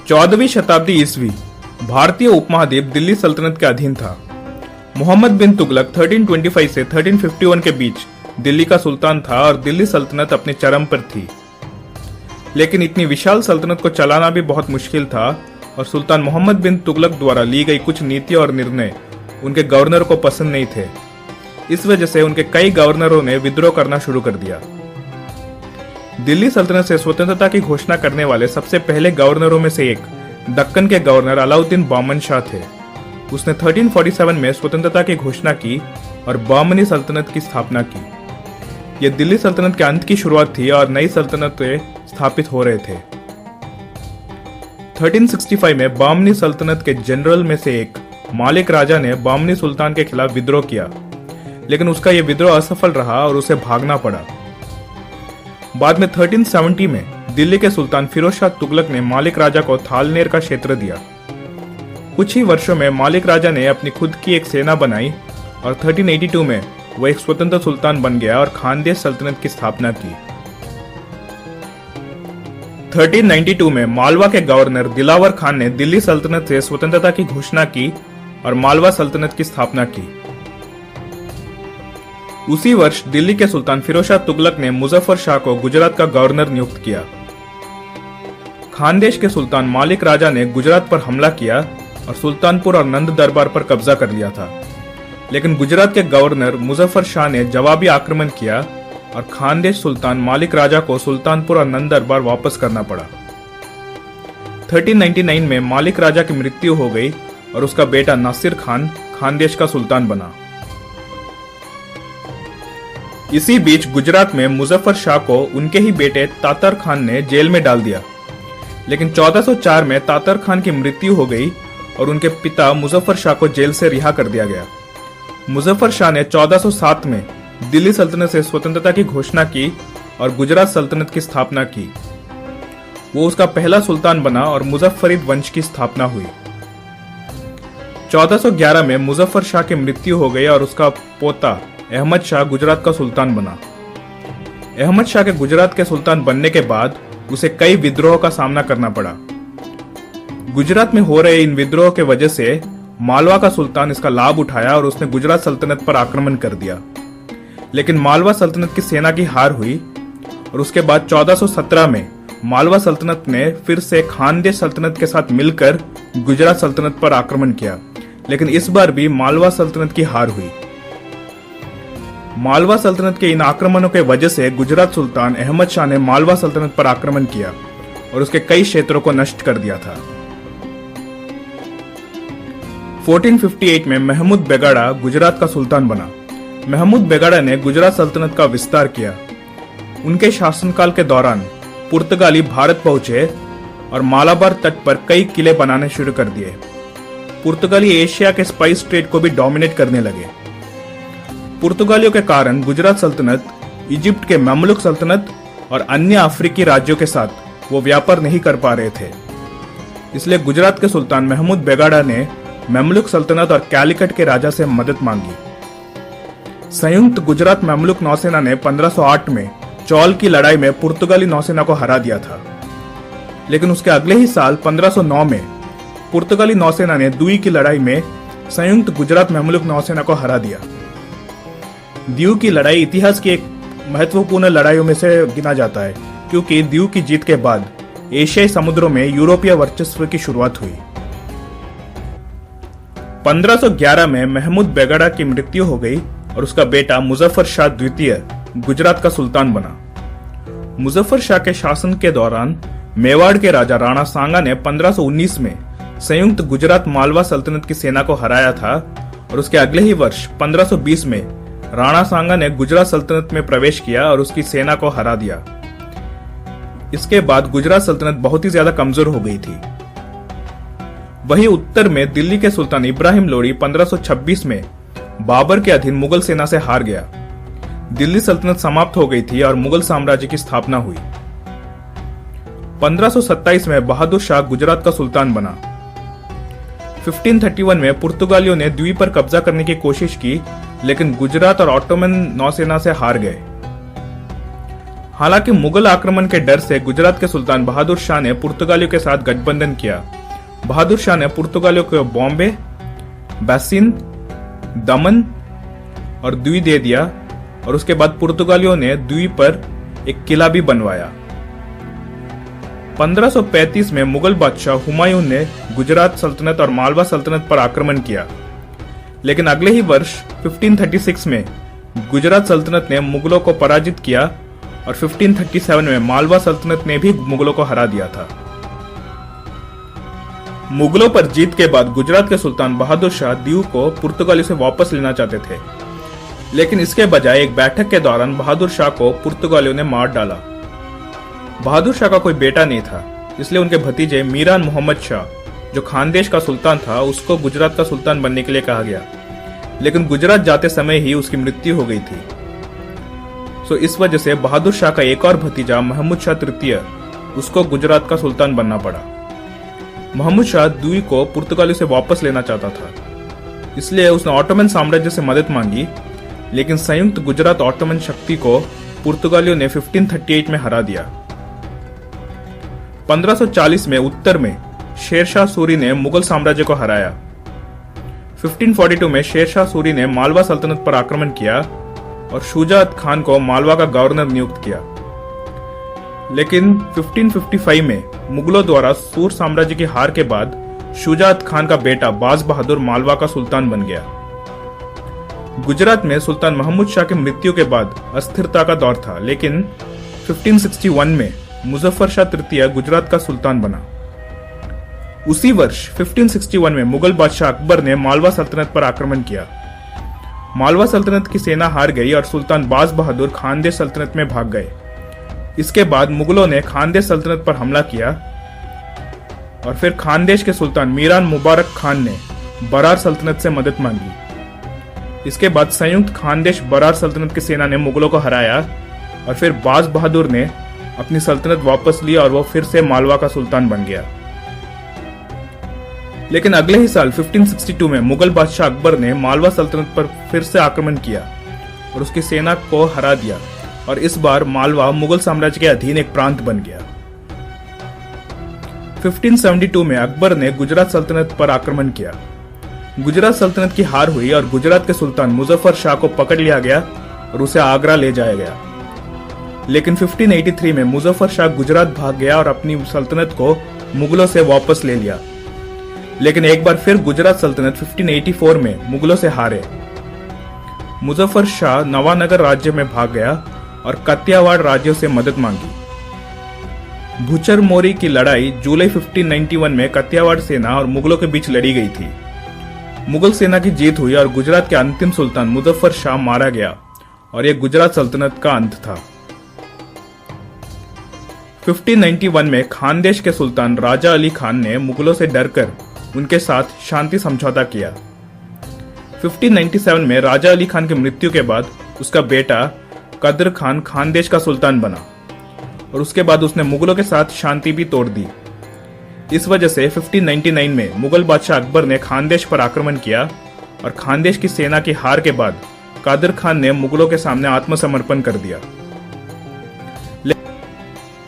14वीं शताब्दी ईस्वी भारतीय उपमहाद्वीप दिल्ली सल्तनत के अधीन था। मोहम्मद बिन तुगलक 1325 से 1351 के बीच दिल्ली का सुल्तान था और दिल्ली सल्तनत अपने चरम पर थी। लेकिन इतनी विशाल सल्तनत को चलाना भी बहुत मुश्किल था और सुल्तान मोहम्मद बिन तुगलक द्वारा ली गई कुछ नीतियां और निर्णय उनके गवर्नर को पसंद नहीं थे। इस वजह से उनके कई गवर्नरों ने विद्रोह करना शुरू कर दिया। दिल्ली सल्तनत से स्वतंत्रता की घोषणा करने वाले सबसे पहले गवर्नरों में से एक दक्कन के गवर्नर अलाउद्दीन बामन शाह थे। उसने 1347 में स्वतंत्रता की घोषणा की और बामनी सल्तनत की स्थापना की। यह दिल्ली सल्तनत के अंत की शुरुआत थी और नई सल्तनतें स्थापित हो रहे थे। 1365 में बामनी सल्तनत के जनरल में से एक मालिक राजा ने बामनी सुल्तान के खिलाफ विद्रोह किया, लेकिन उसका यह विद्रोह असफल रहा और उसे भागना पड़ा। बाद में 1370 में दिल्ली के सुल्तान फिरोज शाह तुगलक ने मालिक राजा को थालनेर का क्षेत्र दिया। कुछ ही वर्षों में मालिक राजा ने अपनी खुद की एक सेना बनाई और 1382 में वह एक स्वतंत्र सुल्तान बन गया और खानदेश सल्तनत की स्थापना की। 1392 में मालवा के गवर्नर दिलावर खान ने दिल्ली सल्तनत से स्वतंत्रता की घोषणा की और मालवा सल्तनत की स्थापना की। उसी वर्ष दिल्ली के सुल्तान फिरोज शाह तुगलक ने मुजफ्फर शाह को गुजरात का गवर्नर नियुक्त किया। खानदेश के सुल्तान मालिक राजा ने गुजरात पर हमला किया और सुल्तानपुर और नंद दरबार पर कब्जा कर लिया था, लेकिन गुजरात के गवर्नर मुजफ्फर शाह ने जवाबी आक्रमण किया और खानदेश सुल्तान मालिक राजा को सुल्तानपुर और नंद दरबार वापस करना पड़ा। 1399 में मालिक राजा की मृत्यु हो गई और उसका बेटा नासिर खान खानदेश का सुल्तान बना। इसी बीच गुजरात में मुजफ्फर शाह को उनके ही बेटे तातर खान ने जेल में डाल दिया, लेकिन 1404 में तातर खान की मृत्यु हो गई और उनके पिता मुजफ्फर शाह को जेल से रिहा कर दिया गया। मुजफ्फर शाह ने 1407 में दिल्ली सल्तनत से स्वतंत्रता की घोषणा की और गुजरात सल्तनत की स्थापना की। वो उसका पहला सुल्तान बना और मुजफ्फरिद वंश की स्थापना हुई। 1411 में मुजफ्फर शाह की मृत्यु हो गई और उसका पोता अहमद शाह गुजरात का सुल्तान बना। अहमद शाह के गुजरात के सुल्तान बनने के बाद उसे कई विद्रोहों का सामना करना पड़ा। गुजरात में हो रहे इन विद्रोह के वजह से मालवा का सुल्तान इसका लाभ उठाया और उसने गुजरात सल्तनत पर आक्रमण कर दिया, लेकिन मालवा सल्तनत की सेना की हार हुई और उसके बाद 1417 में मालवा सल्तनत ने फिर से खानदेश सल्तनत के साथ मिलकर गुजरात सल्तनत पर आक्रमण किया, लेकिन इस बार भी मालवा सल्तनत की हार हुई। मालवा सल्तनत के इन आक्रमणों के वजह से गुजरात सुल्तान अहमद शाह ने मालवा सल्तनत पर आक्रमण किया और उसके कई क्षेत्रों को नष्ट कर दिया था। 1458 में महमूद बेगाड़ा गुजरात का सुल्तान बना। महमूद बेगाड़ा ने गुजरात सल्तनत का विस्तार किया। उनके शासनकाल के दौरान पुर्तगाली भारत पहुंचे और मालाबार तट पर कई किले बनाने शुरू कर दिए। पुर्तगाली एशिया के स्पाइस ट्रेड को भी डोमिनेट करने लगे। पुर्तगालियों के कारण गुजरात सल्तनत इजिप्ट के ममलुक सल्तनत और अन्य अफ्रीकी राज्यों के साथ वो व्यापार नहीं कर पा रहे थे। इसलिए गुजरात के सुल्तान महमूद बेगाड़ा ने ममलुक सल्तनत और कैलिकट के राजा से मदद मांगी। संयुक्त गुजरात ममलुक नौसेना ने 1508 में चौल की लड़ाई में पुर्तगाली नौसेना को हरा दिया था, लेकिन उसके अगले ही साल 1509 में पुर्तगाली नौसेना ने दुई की लड़ाई में संयुक्त गुजरात ममलुक नौसेना को हरा दिया। दीव की लड़ाई इतिहास की एक महत्वपूर्ण लड़ाइयों में से गिना जाता है, क्योंकि दीव की जीत के बाद एशियाई समुद्रों में यूरोपीय वर्चस्व की शुरुआत हुई। 1511 में महमूद बेगाड़ा की मृत्यु हो गई और उसका बेटा मुजफ्फर शाह द्वितीय गुजरात का सुल्तान बना। मुजफ्फर शाह के शासन के दौरान मेवाड़ के राजा राणा सांगा ने 1519 में संयुक्त गुजरात मालवा सल्तनत की सेना को हराया था और उसके अगले ही वर्ष 1520 में राणा सांगा ने गुजरात सल्तनत में प्रवेश किया और उसकी सेना को हरा दिया। इसके बाद गुजरात सल्तनत बहुत ही ज्यादा कमजोर हो गई थी। वहीं उत्तर में दिल्ली के सुल्तान इब्राहिम लोदी 1526 में बाबर के अधीन मुगल सेना से हार गया। दिल्ली सल्तनत समाप्त हो गई थी और मुगल साम्राज्य की स्थापना हुई। 1527 में बहादुर शाह गुजरात का सुल्तान बना। 1531 में पुर्तगालियों ने द्वीप पर कब्जा करने की कोशिश की, लेकिन गुजरात और ऑटोमन नौसेना से हार गए। हालांकि मुगल आक्रमण के डर से गुजरात के सुल्तान बहादुर शाह ने पुर्तगालियों के साथ गठबंधन किया। बहादुर शाह ने पुर्तगालियों को बॉम्बे, बैसिन, दमन और द्वीप दे दिया और उसके बाद पुर्तगालियों ने द्वीप पर एक किला भी बनवाया। 1535 में मुगल बादशाह हुमायूं ने गुजरात सल्तनत और मालवा सल्तनत पर आक्रमण किया, लेकिन अगले ही वर्ष 1536 में गुजरात सल्तनत ने मुगलों को पराजित किया और 1537 में मालवा सल्तनत ने भी मुगलों को हरा दिया था। मुगलों पर जीत के बाद गुजरात के सुल्तान बहादुर शाह दीव को पुर्तगालियों से वापस लेना चाहते थे, लेकिन इसके बजाय एक बैठक के दौरान बहादुर शाह को पुर्तगालियों ने मार डाला। बहादुर शाह का कोई बेटा नहीं था, इसलिए उनके भतीजे मीरान मोहम्मद शाह, जो खानदेश का सुल्तान था, उसको गुजरात का सुल्तान बनने के लिए कहा गया, लेकिन गुजरात जाते समय ही उसकी मृत्यु हो गई थी। सो इस वजह से बहादुर शाह का एक और भतीजा महमूद शाह तृतीय, उसको गुजरात का सुल्तान बनना पड़ा। महमूद शाह द्वीप को पुर्तगालियों से वापस लेना चाहता था, इसलिए उसने ऑटोमन साम्राज्य से मदद मांगी, लेकिन संयुक्त गुजरात ऑटोमन शक्ति को पुर्तगालियों ने 1538 में हरा दिया। 1540 में उत्तर में शेरशाह सूरी ने मुगल साम्राज्य को हराया। 1542 में शेरशाह सूरी ने मालवा सल्तनत पर आक्रमण किया और शुजात खान को मालवा का गवर्नर नियुक्त किया, लेकिन 1555 में मुगलों द्वारा सूर साम्राज्य की हार के बाद शुजात खान का बेटा बाज बहादुर मालवा का सुल्तान बन गया। गुजरात में सुल्तान महमूद शाह की मृत्यु के बाद अस्थिरता का दौर था, लेकिन 1561 में मुजफ्फर शाह तृतीय गुजरात का सुल्तान बना। उसी वर्ष 1561 में मुगल बादशाह अकबर ने मालवा सल्तनत पर आक्रमण किया। मालवा सल्तनत की सेना हार गई और सुल्तान बाज बहादुर खानदेश सल्तनत में भाग गए। इसके बाद मुगलों ने खानदेश सल्तनत पर हमला किया और फिर खानदेश के सुल्तान मीरान मुबारक खान ने बरार सल्तनत से मदद मांगी। इसके बाद संयुक्त खानदेश बरार सल्तनत की सेना ने मुगलों को हराया और फिर बाज बहादुर ने अपनी सल्तनत वापस ली और वो फिर से मालवा का सुल्तान बन गया। लेकिन अगले ही साल 1562 में मुगल बादशाह अकबर ने मालवा सल्तनत पर फिर से आक्रमण किया और उसकी सेना को हरा दिया और इस बार मालवा मुगल साम्राज्य के अधीन एक प्रांत बन गया। 1572 में अकबर ने गुजरात सल्तनत पर आक्रमण किया। गुजरात सल्तनत की हार हुई और गुजरात के सुल्तान मुजफ्फर शाह को पकड़ लिया गया और उसे आगरा ले जाया गया। लेकिन 1583 में मुजफ्फर शाह गुजरात भाग गया और अपनी सल्तनत को मुगलों से वापस ले लिया, लेकिन एक बार फिर गुजरात सल्तनत 1584 में मुगलों से हारे। मुजफ्फर शाह नवानगर राज्य में भाग गया और कतियावाड़ राज्यों से मदद मांगी। भुचर मोरी की लड़ाई जुलाई 1591 में कतियावाड़ सेना और मुगलों के बीच लड़ी गई थी। मुगल सेना की जीत हुई और गुजरात के अंतिम सुल्तान मुजफ्फर शाह मारा गया और यह गुजरात सल्तनत का अंत था। 1591 में खानदेश के सुल्तान राजा अली खान ने मुगलों से डरकर उनके साथ शांति समझौता किया। 1597 में राजा अली खान की मृत्यु के बाद उसका बेटा कदर खान खानदेश का सुल्तान बना और उसके बाद उसने मुगलों के साथ शांति भी तोड़ दी। इस वजह से 1599 में मुगल बादशाह अकबर ने खानदेश पर आक्रमण किया और खानदेश की सेना की हार के बाद कादर खान ने मुगलों के सामने आत्मसमर्पण कर दिया।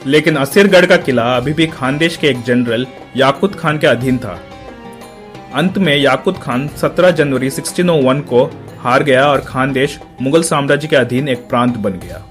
लेकिन असीरगढ़ का किला अभी भी खानदेश के एक जनरल याकूत खान के अधीन था। अंत में याकूत खान 17 जनवरी 1601 को हार गया और खानदेश मुगल साम्राज्य के अधीन एक प्रांत बन गया।